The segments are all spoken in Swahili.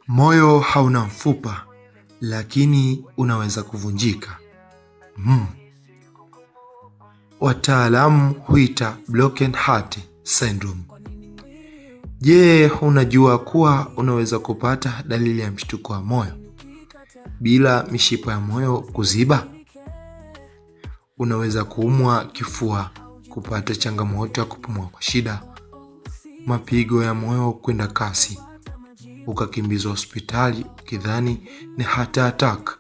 Moyo hauna mfupa, lakini unaweza kuvunjika. Wataalamu huita broken heart syndrome. Je, unajua kuwa unaweza kupata dalili ya mshtuko wa moyo bila mishipa ya moyo kuziba? Unaweza kuumwa kifua, kupata changamoto ya kupumua kwa shida, mapigo ya moyo kwenda kasi, ukakimbizwa hospitali ukidhani ni heart attack,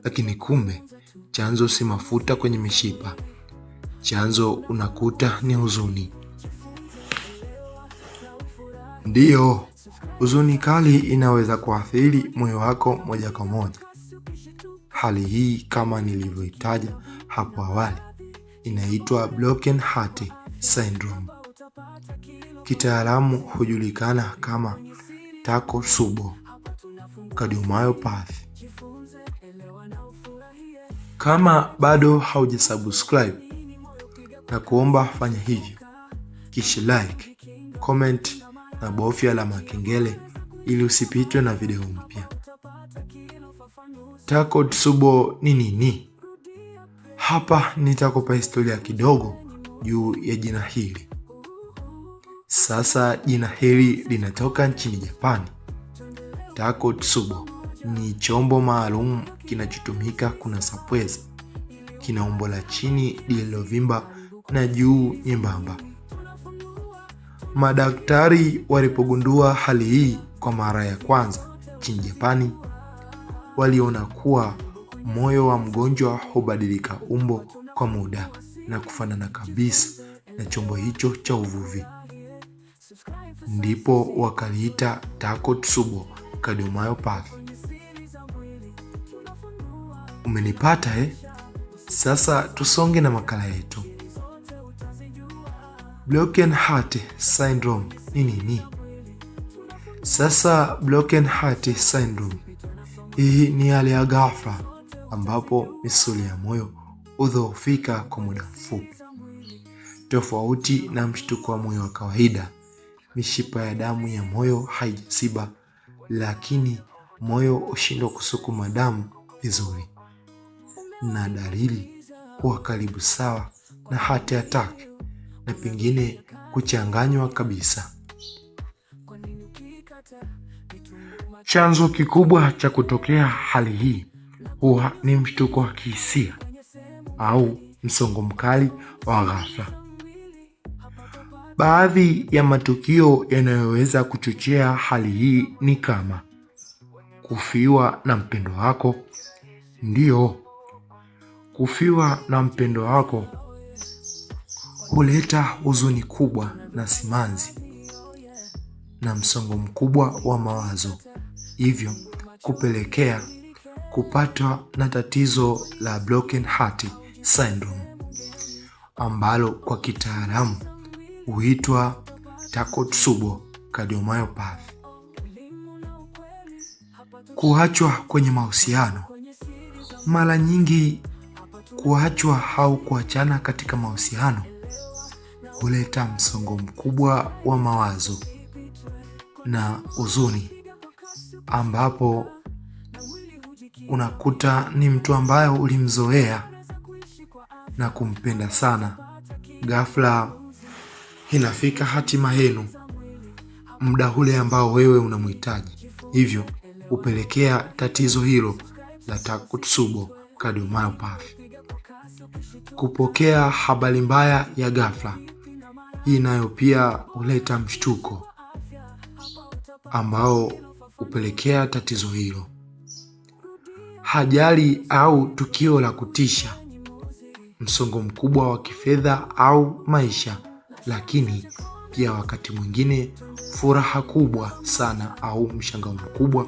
lakini kumbe chanzo si mafuta kwenye mishipa. Chanzo unakuta ni huzuni. Ndiyo, huzuni kali inaweza kuathiri moyo wako moja kwa moja. Hali hii, kama nilivyoitaja hapo awali, inaitwa broken heart syndrome. Kitaalamu hujulikana kama Takotsubo cardiomyopathy. Kama bado haujasubscribe, na kuomba fanya hivyo, kisha like, comment na bofya alama ya kengele ili usipitwe na video mpya. Takotsubo ni nini? Hapa nitakupa historia kidogo juu ya jina hili. Sasa jina hili linatoka nchini Japani. Takotsubo ni chombo maalum kinachotumika kunasa pweza. Kina umbo la chini lililovimba na juu nyembamba. Madaktari walipogundua hali hii kwa mara ya kwanza nchini Japani, waliona kuwa moyo wa mgonjwa hubadilika umbo kwa muda na kufanana kabisa na chombo hicho cha uvuvi. Ndipo wakaliita Takotsubo cardiomyopathy. Umenipata Sasa tusonge na makala yetu. Broken heart syndrome ni nini? Sasa broken heart syndrome hii ni hali ya ghafla ambapo misuli ya moyo hudhoofika kwa muda mfupi. Tofauti na mshtuko wa moyo wa kawaida, mishipa ya damu ya moyo haijaziba, lakini moyo hushindwa kusukuma damu vizuri, na dalili huwa karibu sawa na heart attack na pengine kuchanganywa kabisa. Chanzo kikubwa cha kutokea hali hii huwa ni mshtuko wa kihisia au msongo mkali wa ghafla. Baadhi ya matukio yanayoweza kuchochea hali hii ni kama kufiwa na mpendo wako. Ndiyo, kufiwa na mpendo wako huleta huzuni kubwa na simanzi na msongo mkubwa wa mawazo, hivyo kupelekea kupatwa na tatizo la broken heart syndrome ambalo kwa kitaalamu huitwa Takotsubo cardiomyopathy. Kuachwa kwenye mahusiano. Mara nyingi kuachwa au kuachana katika mahusiano huleta msongo mkubwa wa mawazo na huzuni, ambapo unakuta ni mtu ambaye ulimzoea na kumpenda sana, ghafla inafika hatima yenu muda ule ambao wewe unamhitaji, hivyo hupelekea tatizo hilo la Takotsubo cardiomyopathy. Kupokea habari mbaya ya ghafla, hii nayo pia huleta mshtuko ambao hupelekea tatizo hilo. Ajali au tukio la kutisha, msongo mkubwa wa kifedha au maisha, lakini pia wakati mwingine furaha kubwa sana au mshangao mkubwa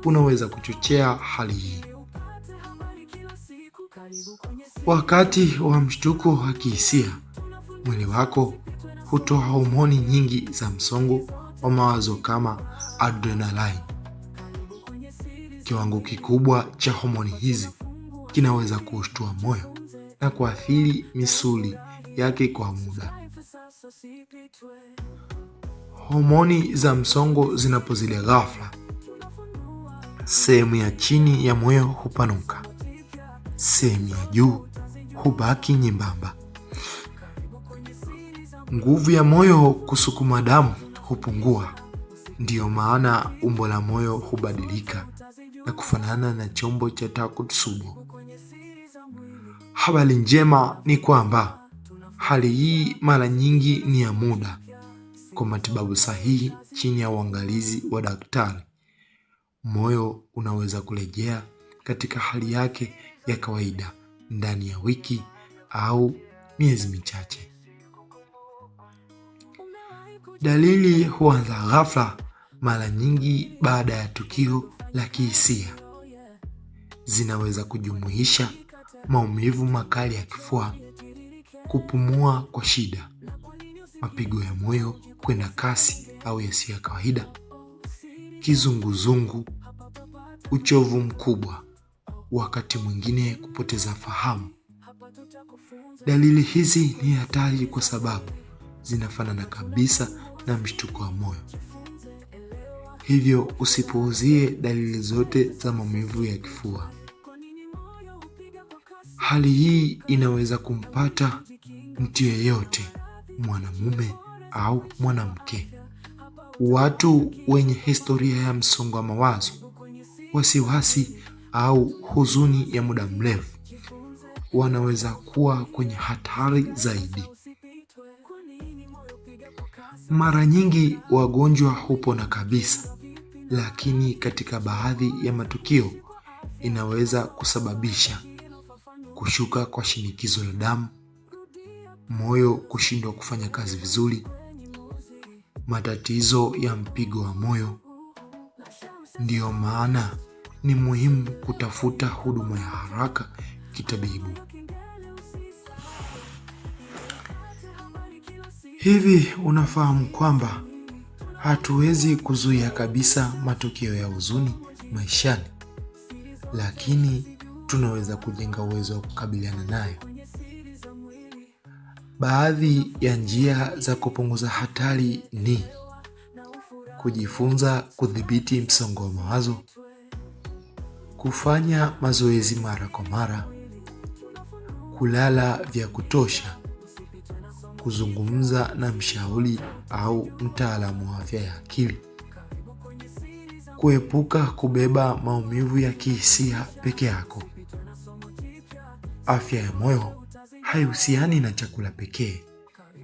unaweza kuchochea hali hii. Wakati wa mshtuko wa kihisia, mwili wako hutoa homoni nyingi za msongo wa mawazo kama adrenaline. Kiwango kikubwa cha homoni hizi kinaweza kushtua moyo na kuathiri misuli yake kwa muda. Homoni za msongo zinapozidi ghafla, sehemu ya chini ya moyo hupanuka, sehemu ya juu hubaki nyembamba. Nguvu ya moyo kusukuma damu hupungua. Ndiyo maana umbo la moyo hubadilika na kufanana na chombo cha Takotsubo. Habari njema ni kwamba hali hii mara nyingi ni ya muda. Kwa matibabu sahihi chini ya uangalizi wa daktari, moyo unaweza kurejea katika hali yake ya kawaida ndani ya wiki au miezi michache. Dalili huanza ghafla, mara nyingi baada ya tukio la kihisia. Zinaweza kujumuisha maumivu makali ya kifua, kupumua kwa shida, mapigo ya moyo kwenda kasi au yasiyo ya kawaida, kizunguzungu, uchovu mkubwa, wakati mwingine kupoteza fahamu. Dalili hizi ni hatari kwa sababu zinafanana kabisa na mshtuko wa moyo. Hivyo usipuuzie dalili zote za maumivu ya kifua. Hali hii inaweza kumpata mtu yeyote, mwanamume au mwanamke. Watu wenye historia ya msongo wa mawazo, wasiwasi au huzuni ya muda mrefu wanaweza kuwa kwenye hatari zaidi. Mara nyingi wagonjwa hupona kabisa, lakini katika baadhi ya matukio inaweza kusababisha kushuka kwa shinikizo la damu, moyo kushindwa kufanya kazi vizuri, matatizo ya mpigo wa moyo. Ndiyo maana ni muhimu kutafuta huduma ya haraka kitabibu. Hivi unafahamu kwamba hatuwezi kuzuia kabisa matukio ya huzuni maishani, lakini tunaweza kujenga uwezo wa kukabiliana nayo. Baadhi ya njia za kupunguza hatari ni kujifunza kudhibiti msongo wa mawazo, kufanya mazoezi mara kwa mara, kulala vya kutosha, kuzungumza na mshauri au mtaalamu wa afya ya akili, kuepuka kubeba maumivu ya kihisia peke yako. Afya ya moyo haihusiani na chakula pekee,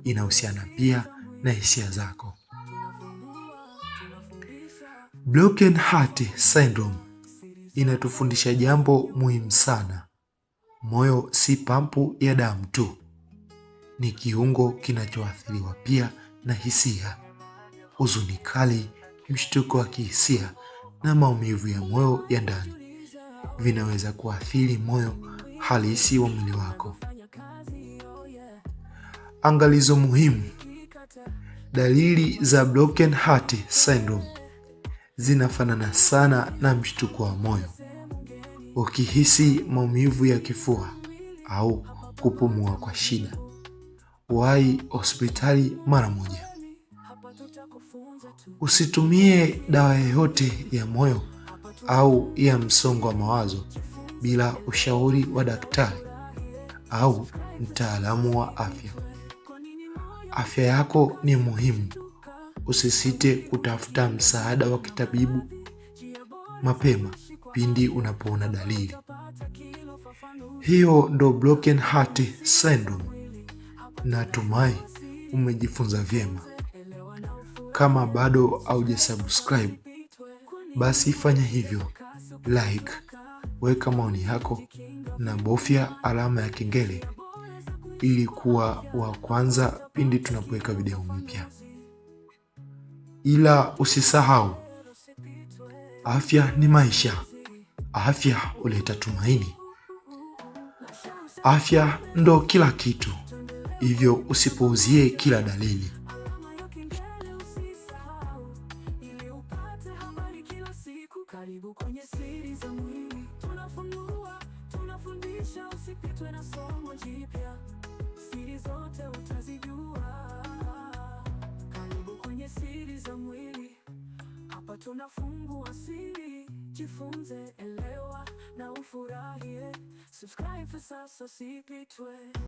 inahusiana pia na hisia zako. Broken Heart Syndrome inatufundisha jambo muhimu sana. Moyo si pampu ya damu tu, ni kiungo kinachoathiriwa pia na hisia. Huzuni kali, mshtuko wa kihisia na maumivu ya moyo ya ndani vinaweza kuathiri moyo halisi wa mwili wako. Angalizo muhimu. Dalili za Broken Heart Syndrome zinafanana sana na mshtuko wa moyo. Ukihisi maumivu ya kifua au kupumua kwa shida, wahi hospitali mara moja. Usitumie dawa yoyote ya moyo au ya msongo wa mawazo bila ushauri wa daktari au mtaalamu wa afya. Afya yako ni muhimu. Usisite kutafuta msaada wa kitabibu mapema pindi unapoona dalili. Hiyo ndo Broken Heart Syndrome. Natumai umejifunza vyema. Kama bado haujasubscribe, basi fanya hivyo. Like, weka maoni yako na bofya alama ya kengele ili kuwa wa kwanza pindi tunapoweka video mpya. Ila usisahau, afya ni maisha. Afya huleta tumaini. Afya ndo kila kitu. Hivyo usipuuzie kila dalili. Karibu kwenye siri za mwili. Tunafunua, tunafundisha, usipitwe na somo jipya. Siri zote utazijua. Karibu kwenye siri za mwili. Hapa tunafungua siri. Jifunze, elewa na ufurahie. Subscribe sasa usipitwe.